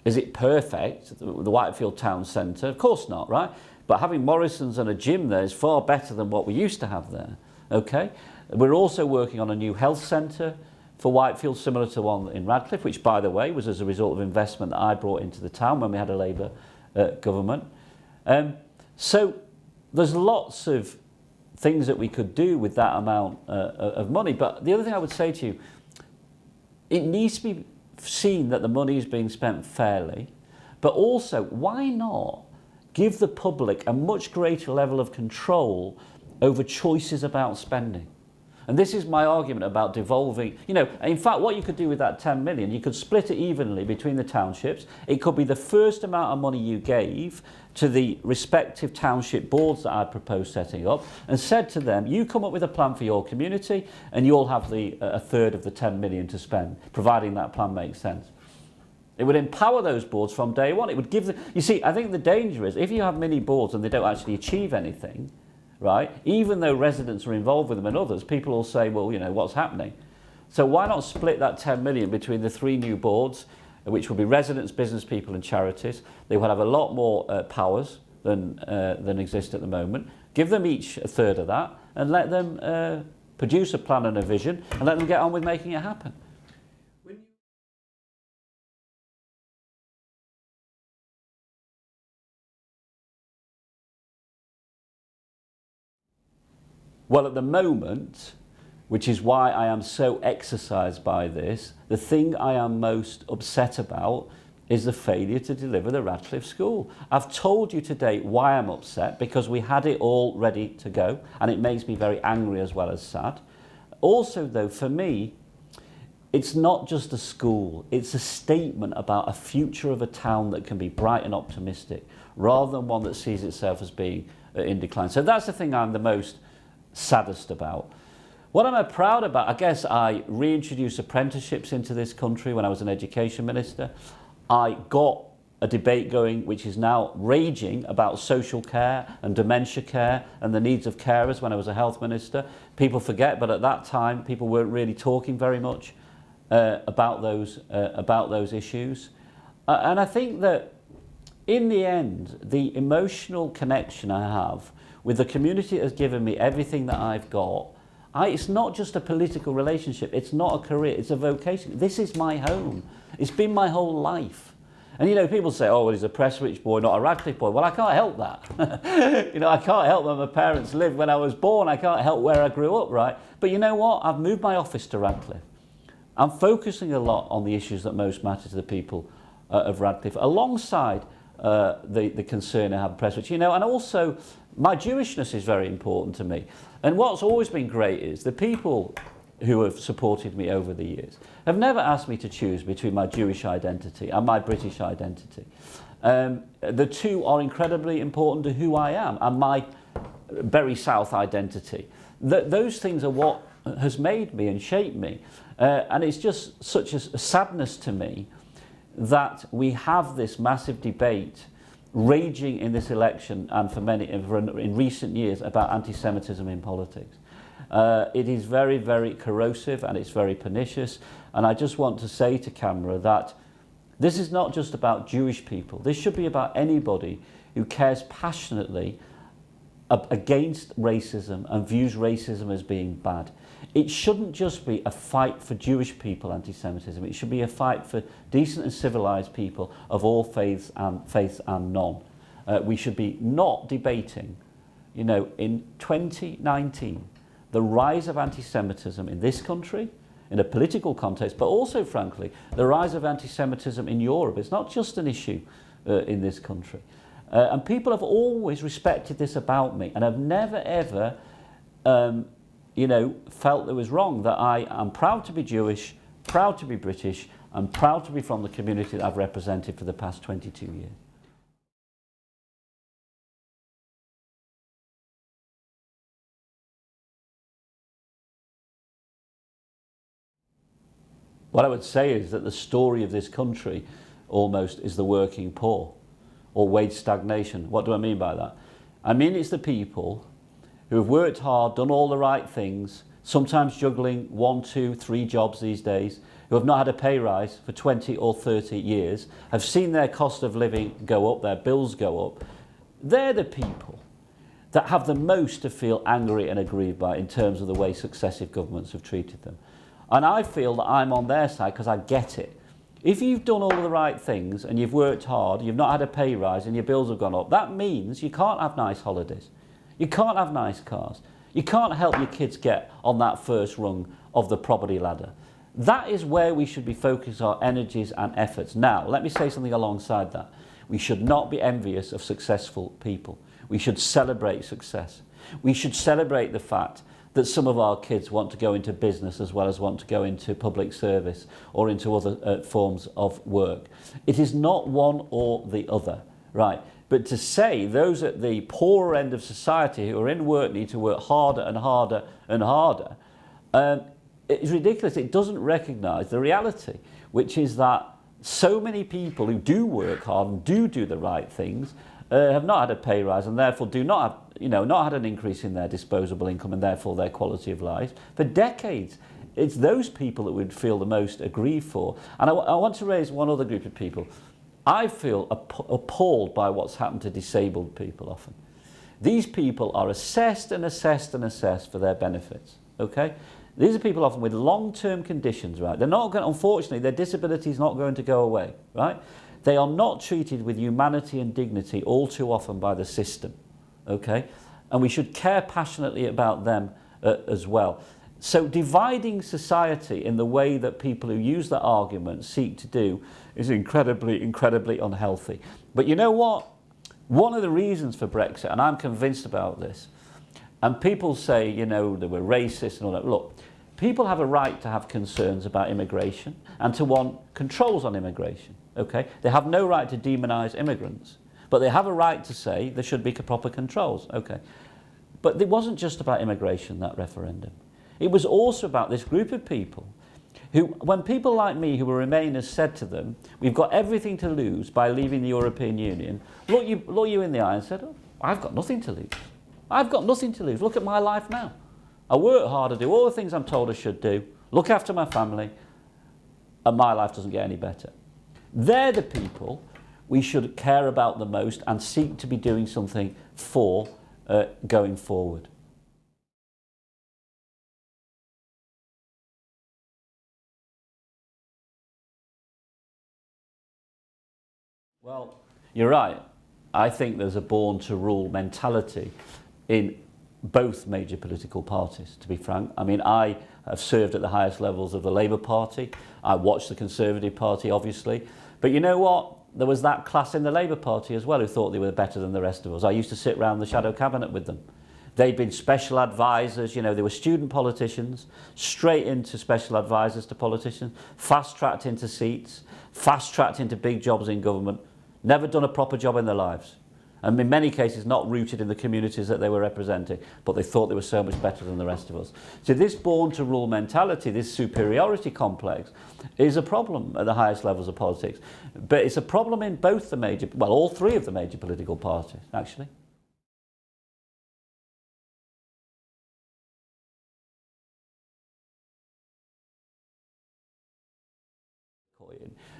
is it perfect, the Whitefield Town Centre? Of course not, right? But having Morrisons and a gym there is far better than what we used to have there, okay? We're also working on a new health centre for Whitefield, similar to one in Radcliffe, which, by the way, was as a result of investment that I brought into the town when we had a Labour government. So there's lots of things that we could do with that amount of money. But the other thing I would say to you, it needs to be seen that the money is being spent fairly, but also, why not give the public a much greater level of control over choices about spending? And this is my argument about devolving. In fact, what you could do with that 10 million, you could split it evenly between the townships. It could be the first amount of money you gave to the respective township boards that I proposed setting up, and said to them, you come up with a plan for your community and you'll have a third of the 10 million to spend, providing that plan makes sense. It would empower those boards from day one. It would give them, you see, I think the danger is if you have mini boards and they don't actually achieve anything, right, even though residents are involved with them and others, people will say, well, what's happening? So why not split that 10 million between the 3 new boards, which will be residents, business people and charities. They will have a lot more powers than exist at the moment. Give them each a third of that and let them produce a plan and a vision and let them get on with making it happen. Well, at the moment, which is why I am so exercised by this, the thing I am most upset about is the failure to deliver the Radcliffe School. I've told you today why I'm upset, because we had it all ready to go, and it makes me very angry as well as sad. Also, though, for me, it's not just a school, it's a statement about a future of a town that can be bright and optimistic, rather than one that sees itself as being in decline. So that's the thing I'm the most saddest about. What am I proud about? I guess I reintroduced apprenticeships into this country when I was an education minister. I got a debate going which is now raging about social care and dementia care and the needs of carers when I was a health minister. People forget, but at that time people weren't really talking very much about those issues. And I think that in the end, the emotional connection I have with the community that has given me everything that I've got, it's not just a political relationship, it's not a career, it's a vocation. This is my home. It's been my whole life. And people say, oh, well, he's a Prestwich boy, not a Radcliffe boy. Well, I can't help that. I can't help where my parents lived when I was born. I can't help where I grew up, right? But you know what? I've moved my office to Radcliffe. I'm focusing a lot on the issues that most matter to the people of Radcliffe, alongside the concern I have in Prestwich. And also, my Jewishness is very important to me. And what's always been great is the people who have supported me over the years have never asked me to choose between my Jewish identity and my British identity. The two are incredibly important to who I am and my Bury South identity. Those things are what has made me and shaped me. And it's just such a sadness to me that we have this massive debate raging in this election and for many in recent years about anti-Semitism in politics. It is very, very corrosive and it's very pernicious. And I just want to say to camera that this is not just about Jewish people. This should be about anybody who cares passionately against racism and views racism as being bad. It shouldn't just be a fight for Jewish people, anti-Semitism. It should be a fight for decent and civilized people of all faiths and none. We should be not debating, you know, in 2019, the rise of anti-Semitism in this country, in a political context, but also, frankly, the rise of anti-Semitism in Europe. It's not just an issue in this country. And people have always respected this about me, and have never, ever, you know, felt it was wrong, that I am proud to be Jewish, proud to be British, and proud to be from the community that I've represented for the past 22 years. What I would say is that the story of this country almost is the working poor, or wage stagnation. What do I mean by that? I mean it's the people who have worked hard, done all the right things, sometimes juggling 1, 2, 3 jobs these days, who have not had a pay rise for 20 or 30 years, have seen their cost of living go up, their bills go up. They're the people that have the most to feel angry and aggrieved by in terms of the way successive governments have treated them. And I feel that I'm on their side because I get it. If you've done all the right things and you've worked hard, you've not had a pay rise and your bills have gone up, that means you can't have nice holidays. You can't have nice cars. You can't help your kids get on that first rung of the property ladder. That is where we should be focusing our energies and efforts. Now, let me say something alongside that. We should not be envious of successful people. We should celebrate success. We should celebrate the fact that some of our kids want to go into business as well as want to go into public service or into other forms of work. It is not one or the other, right? But to say those at the poorer end of society who are in work need to work harder and harder and harder, it's ridiculous. It doesn't recognise the reality, which is that so many people who do work hard and do the right things have not had a pay rise and therefore do not have, you know, not had an increase in their disposable income and therefore their quality of life for decades. It's those people that we'd feel the most aggrieved for. And I want to raise one other group of people. I feel appalled by what's happened to disabled people often. These people are assessed and assessed and assessed for their benefits, okay? These are people often with long-term conditions, right? They're not going, unfortunately, their disability is not going to go away, right? They are not treated with humanity and dignity all too often by the system, okay? And we should care passionately about them as well. So dividing society in the way that people who use that argument seek to do is incredibly, incredibly unhealthy. But you know what? One of the reasons for Brexit, and I'm convinced about this, and people say, you know, they were racist and all that. Look, people have a right to have concerns about immigration and to want controls on immigration, okay? They have no right to demonise immigrants, but they have a right to say there should be proper controls, okay? But it wasn't just about immigration, that referendum. It was also about this group of people who, when people like me who were Remainers said to them, we've got everything to lose by leaving the European Union, look you in the eye and said, oh, I've got nothing to lose. I've got nothing to lose. Look at my life now. I work hard, I do all the things I'm told I should do, look after my family, and my life doesn't get any better. They're the people we should care about the most and seek to be doing something for going forward. Well, you're right. I think there's a born-to-rule mentality in both major political parties, to be frank. I mean, I have served at the highest levels of the Labour Party. I watched the Conservative Party, obviously. But you know what? There was that class in the Labour Party as well who thought they were better than the rest of us. I used to sit around the shadow cabinet with them. They'd been special advisors, you know, they were student politicians, straight into special advisors to politicians, fast-tracked into seats, fast-tracked into big jobs in government, never done a proper job in their lives. and in many cases not rooted in the communities that they were representing, but they thought they were so much better than the rest of us. So this born-to-rule mentality, this superiority complex, is a problem at the highest levels of politics. But it's a problem in both the major, well, all three of the major political parties, actually.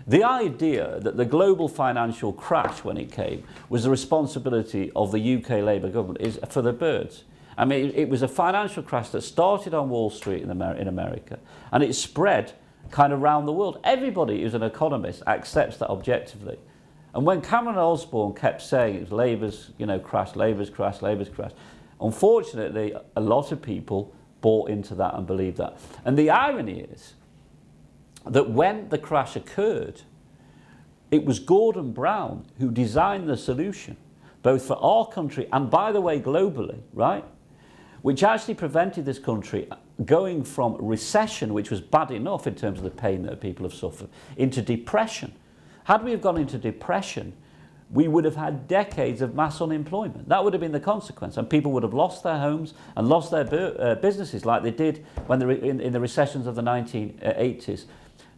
The idea that the global financial crash, when it came, was the responsibility of the UK Labour government is for the birds. I mean, it was a financial crash that started on Wall Street in America, and it spread kind of around the world. Everybody who's an economist accepts that objectively. And when Cameron Osborne kept saying it was Labour's, crash, Labour's crash, Labour's crash, unfortunately, a lot of people bought into that and believed that. And the irony is that when the crash occurred, it was Gordon Brown who designed the solution, both for our country and, by the way, globally, right? Which actually prevented this country going from recession, which was bad enough in terms of the pain that people have suffered, into depression. Had we have gone into depression, we would have had decades of mass unemployment. That would have been the consequence, and people would have lost their homes and lost their businesses like they did when they were in the recessions of the 1980s.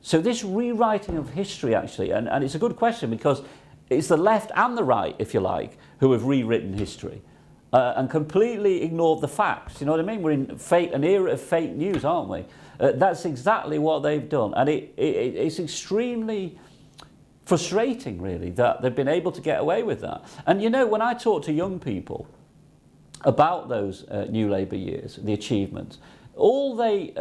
So this rewriting of history, actually, and it's a good question because it's the left and the right, if you like, who have rewritten history and completely ignored the facts. You know what I mean? We're in an era of fake news, aren't we? That's exactly what they've done. And it's extremely frustrating, really, that they've been able to get away with that. And, when I talk to young people about those New Labour years, the achievements, all they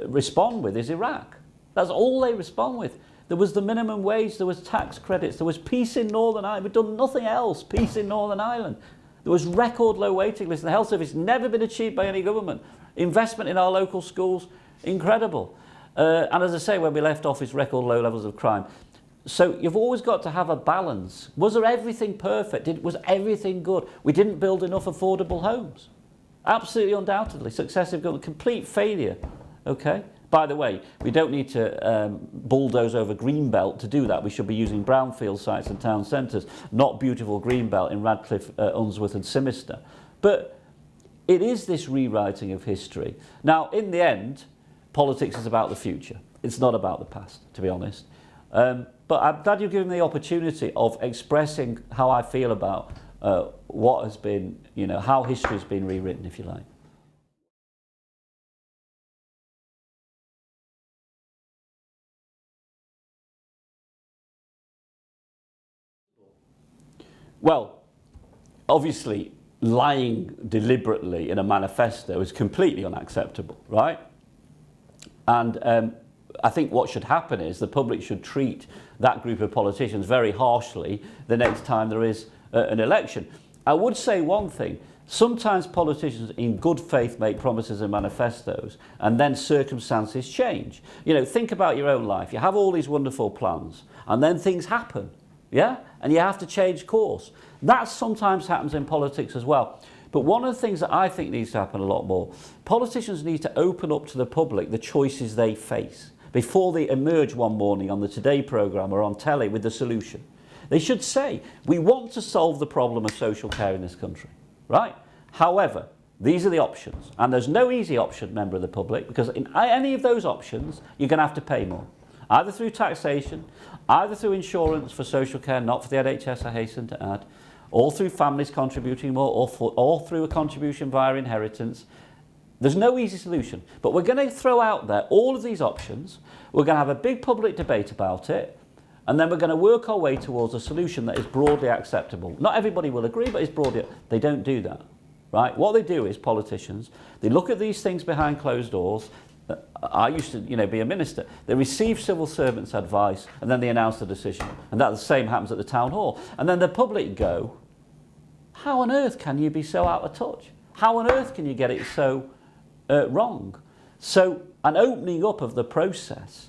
respond with is Iraq. That's all they respond with. There was the minimum wage, there was tax credits, there was peace in Northern Ireland. We've done nothing else, peace in Northern Ireland. There was record low waiting lists. The health service never been achieved by any government. Investment in our local schools, incredible. And as I say, when we left office, record low levels of crime. So you've always got to have a balance. Was there everything perfect? Was everything good? We didn't build enough affordable homes. Absolutely, undoubtedly. Successive government, complete failure. Okay? By the way, we don't need to bulldoze over Greenbelt to do that. We should be using brownfield sites and town centres, not beautiful Greenbelt in Radcliffe, Unsworth and Simister. But it is this rewriting of history. Now, in the end, politics is about the future. It's not about the past, to be honest. But I'm glad you've given me the opportunity of expressing how I feel about what has been, how history has been rewritten, if you like. Well, obviously, lying deliberately in a manifesto is completely unacceptable, right? And I think what should happen is the public should treat that group of politicians very harshly the next time there is an election. I would say one thing. Sometimes politicians in good faith make promises and manifestos and then circumstances change. Think about your own life. You have all these wonderful plans and then things happen. Yeah? And you have to change course. That sometimes happens in politics as well. But one of the things that I think needs to happen a lot more, politicians need to open up to the public the choices they face before they emerge one morning on the Today programme or on telly with the solution. They should say, we want to solve the problem of social care in this country, right? However, these are the options. And there's no easy option, member of the public, because in any of those options, you're going to have to pay more. Either through taxation, either through insurance for social care, not for the NHS, I hasten to add, or through families contributing more, or through a contribution via inheritance. There's no easy solution. But we're going to throw out there all of these options. We're going to have a big public debate about it, and then we're going to work our way towards a solution that is broadly acceptable. Not everybody will agree, but it's broadly. They don't do that, right? What they do is politicians, they look at these things behind closed doors. I used to, be a minister. They receive civil servants' advice and then they announce the decision. And that the same happens at the town hall. And then the public go, how on earth can you be so out of touch? How on earth can you get it so wrong? So an opening up of the process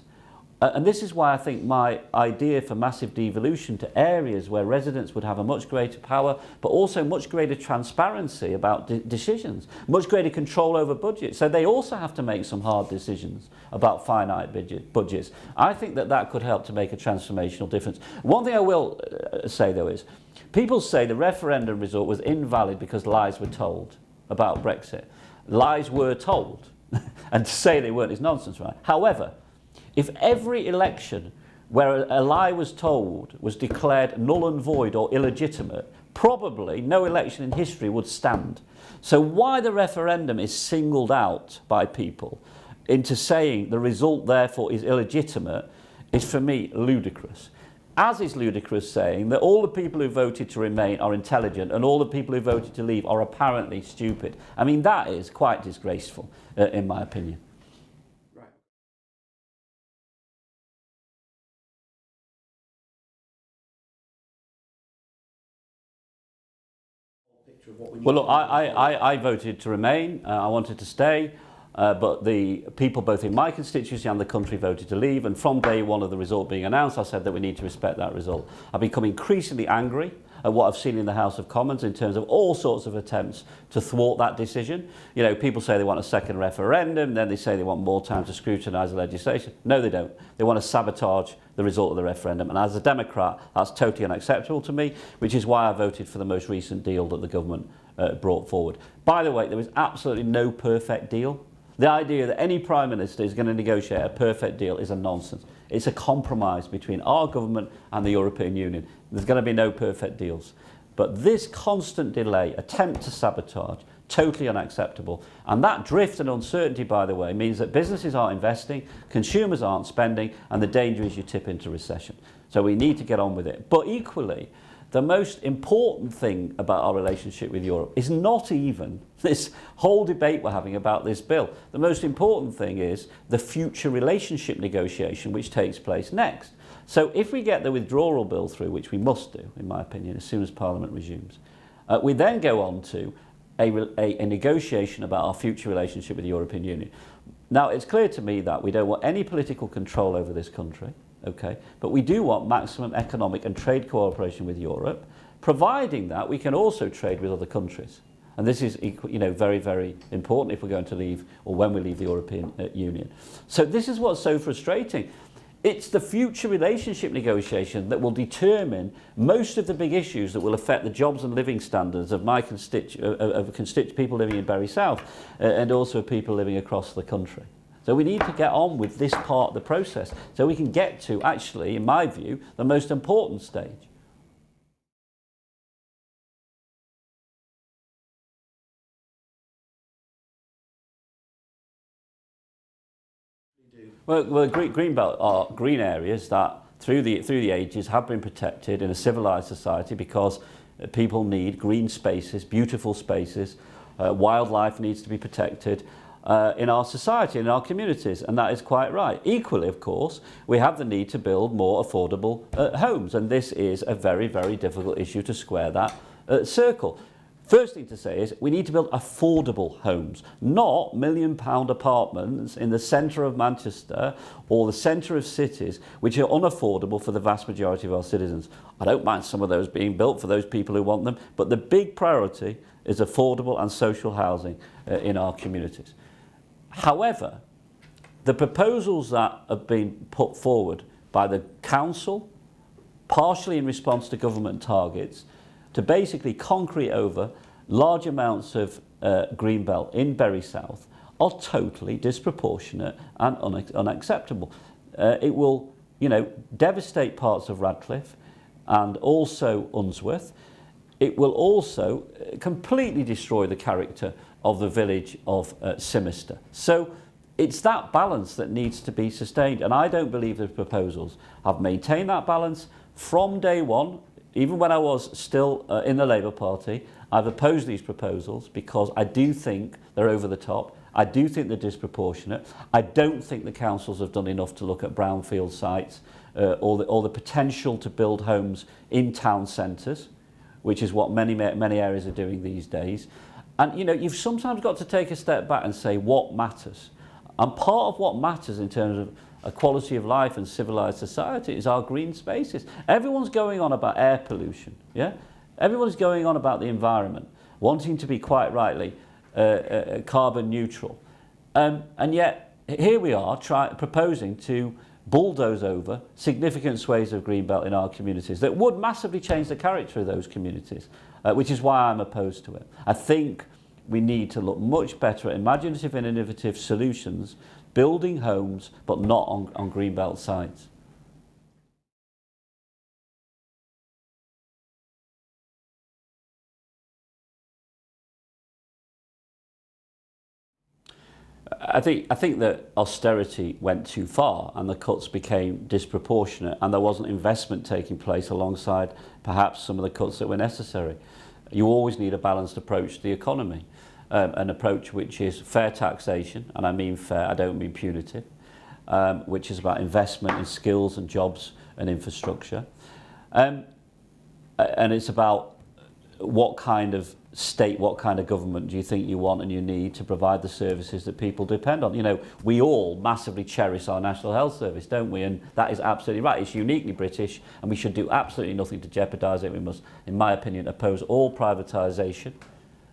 And this is why I think my idea for massive devolution to areas where residents would have a much greater power, but also much greater transparency about decisions, much greater control over budgets. So they also have to make some hard decisions about finite budgets. I think that that could help to make a transformational difference. One thing I will say, though, is people say the referendum result was invalid because lies were told about Brexit. Lies were told. And to say they weren't is nonsense, right? However, if every election where a lie was told was declared null and void or illegitimate, probably no election in history would stand. So why the referendum is singled out by people into saying the result therefore is illegitimate is for me ludicrous. As is ludicrous saying that all the people who voted to remain are intelligent and all the people who voted to leave are apparently stupid. I mean, that is quite disgraceful, in my opinion. Well, look, I voted to remain. I wanted to stay, but the people both in my constituency and the country voted to leave. And from day one of the result being announced, I said that we need to respect that result. I've become increasingly angry at what I've seen in the House of Commons in terms of all sorts of attempts to thwart that decision. You know, people say they want a second referendum, then they say they want more time to scrutinise the legislation. No, they don't. They want to sabotage the result of the referendum. And as a Democrat, that's totally unacceptable to me, which is why I voted for the most recent deal that the government brought forward. By the way, there is absolutely no perfect deal. The idea that any Prime Minister is going to negotiate a perfect deal is a nonsense. It's a compromise between our government and the European Union. There's going to be no perfect deals. But this constant delay, attempt to sabotage, totally unacceptable. And that drift and uncertainty, by the way, means that businesses aren't investing, consumers aren't spending, and the danger is you tip into recession. So we need to get on with it. But equally, the most important thing about our relationship with Europe is not even this whole debate we're having about this bill. The most important thing is the future relationship negotiation which takes place next. So if we get the withdrawal bill through, which we must do, in my opinion, as soon as Parliament resumes, we then go on to a negotiation about our future relationship with the European Union. Now, it's clear to me that we don't want any political control over this country. Okay, but we do want maximum economic and trade cooperation with Europe, providing that we can also trade with other countries. And this is, you know, very, very important if we're going to leave or when we leave the European Union. So this is what's so frustrating. It's the future relationship negotiation that will determine most of the big issues that will affect the jobs and living standards of my people living in Bury South and also people living across the country. So we need to get on with this part of the process so we can get to, actually, in my view, the most important stage. Well, greenbelt are green areas that through the ages have been protected in a civilised society because people need green spaces, beautiful spaces, wildlife needs to be protected. In our society, in our communities, and that is quite right. Equally, of course, we have the need to build more affordable homes, and this is a very, very difficult issue to square that circle. First thing to say is we need to build affordable homes, not £1 million apartments in the centre of Manchester or the centre of cities which are unaffordable for the vast majority of our citizens. I don't mind some of those being built for those people who want them, but the big priority is affordable and social housing in our communities. However, the proposals that have been put forward by the Council, partially in response to government targets, to basically concrete over large amounts of greenbelt in Bury South are totally disproportionate and unacceptable. It will, you know, devastate parts of Radcliffe and also Unsworth. It will also completely destroy the character of the village of Simister. So it's that balance that needs to be sustained, and I don't believe the proposals have maintained that balance from day one. Even when I was still in the Labour Party, I've opposed these proposals because I do think they're over the top. I do think they're disproportionate. I don't think the councils have done enough to look at brownfield sites or the potential to build homes in town centres, which is what many areas are doing these days. And you know, you've sometimes got to take a step back and say what matters. And part of what matters in terms a quality of life and civilized society is our green spaces. Everyone's going on about air pollution, yeah? Everyone's going on about the environment, wanting to be quite rightly carbon neutral. And yet, here we are proposing to bulldoze over significant swathes of greenbelt in our communities that would massively change the character of those communities, which is why I'm opposed to it. I think we need to look much better at imaginative and innovative solutions, building homes, but not on greenbelt sites. I think that austerity went too far and the cuts became disproportionate, and there wasn't investment taking place alongside perhaps some of the cuts that were necessary. You always need a balanced approach to the economy, an approach which is fair taxation, and I mean fair, I don't mean punitive, which is about investment in skills and jobs and infrastructure. And it's about what kind of state, what kind of government do you think you want and you need to provide the services that people depend on? You know, we all massively cherish our National Health Service, don't we? And that is absolutely right. It's uniquely British, and we should do absolutely nothing to jeopardise it. We must, in my opinion, oppose all privatisation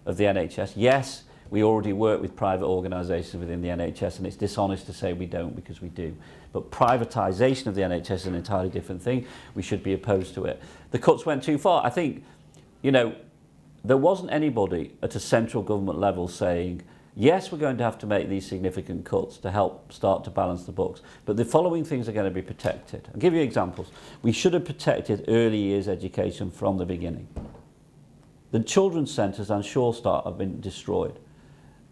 of the NHS. Yes, we already work with private organisations within the NHS, and it's dishonest to say we don't, because we do. But privatisation of the NHS is an entirely different thing. We should be opposed to it. The cuts went too far. I think, you know, there wasn't anybody at a central government level saying, yes, we're going to have to make these significant cuts to help start to balance the books, but the following things are going to be protected. I'll give you examples. We should have protected early years education from the beginning. The children's centres and Sure Start have been destroyed.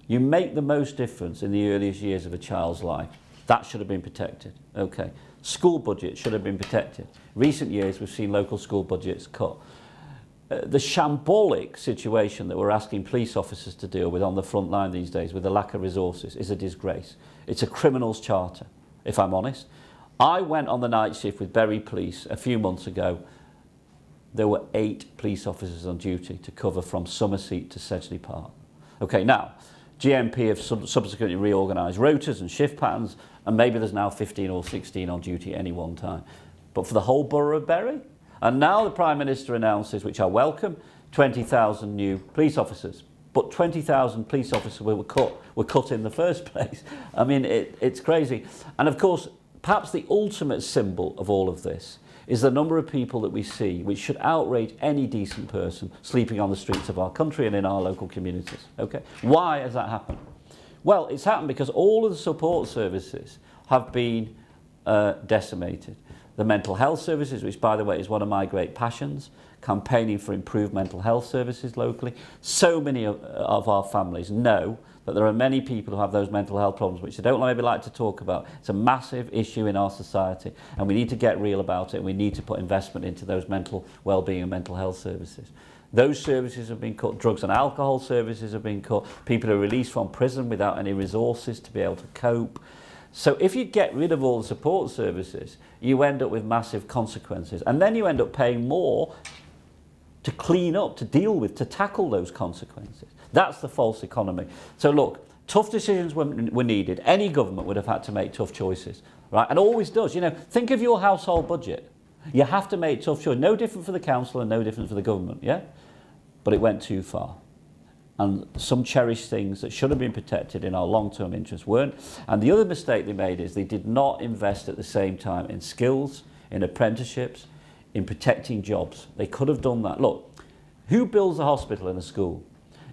You make the most difference in the earliest years of a child's life. That should have been protected. Okay. School budgets should have been protected. Recent years, we've seen local school budgets cut. The shambolic situation that we're asking police officers to deal with on the front line these days with the lack of resources is a disgrace. It's a criminal's charter, if I'm honest. I went on the night shift with Bury Police a few months ago. There were 8 police officers on duty to cover from Summerseat to Sedgley Park. Okay, now, GMP have subsequently reorganised rotas and shift patterns, and maybe there's now 15 or 16 on duty at any one time. But for the whole borough of Bury? And now the Prime Minister announces, which I welcome, 20,000 new police officers. But 20,000 police officers were cut in the first place. I mean, it's crazy. And of course, perhaps the ultimate symbol of all of this is the number of people that we see, which should outrage any decent person sleeping on the streets of our country and in our local communities. Okay? Why has that happened? Well, it's happened because all of the support services have been decimated. The mental health services, which by the way is one of my great passions, campaigning for improved mental health services locally. So many of our families know that there are many people who have those mental health problems which they don't maybe like to talk about. It's a massive issue in our society, and we need to get real about it, and we need to put investment into those mental well-being and mental health services. Those services have been cut. Drugs and alcohol services have been cut. People are released from prison without any resources to be able to cope. So if you get rid of all the support services, you end up with massive consequences. And then you end up paying more to clean up, to deal with, to tackle those consequences. That's the false economy. So look, tough decisions were needed. Any government would have had to make tough choices, right? And always does. You know, think of your household budget. You have to make tough choices. No different for the council and no different for the government, yeah? But it went too far. And some cherished things that should have been protected in our long-term interests weren't. And the other mistake they made is they did not invest at the same time in skills, in apprenticeships, in protecting jobs. They could have done that. Look, who builds a hospital and a school?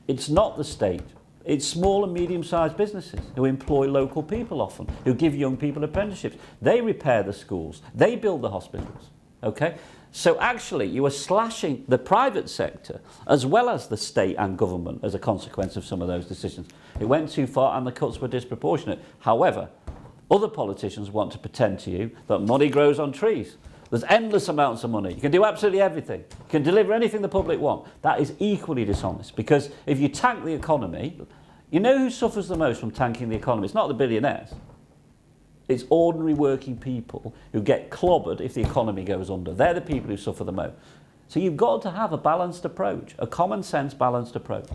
It's not the state. It's small and medium-sized businesses who employ local people often, who give young people apprenticeships. They repair the schools. They build the hospitals. Okay? So actually, you are slashing the private sector as well as the state and government as a consequence of some of those decisions. It went too far and the cuts were disproportionate. However, other politicians want to pretend to you that money grows on trees. There's endless amounts of money. You can do absolutely everything. You can deliver anything the public want. That is equally dishonest, because if you tank the economy, you know who suffers the most from tanking the economy? It's not the billionaires. It's ordinary working people who get clobbered if the economy goes under. They're the people who suffer the most. So you've got to have a balanced approach, a common sense balanced approach.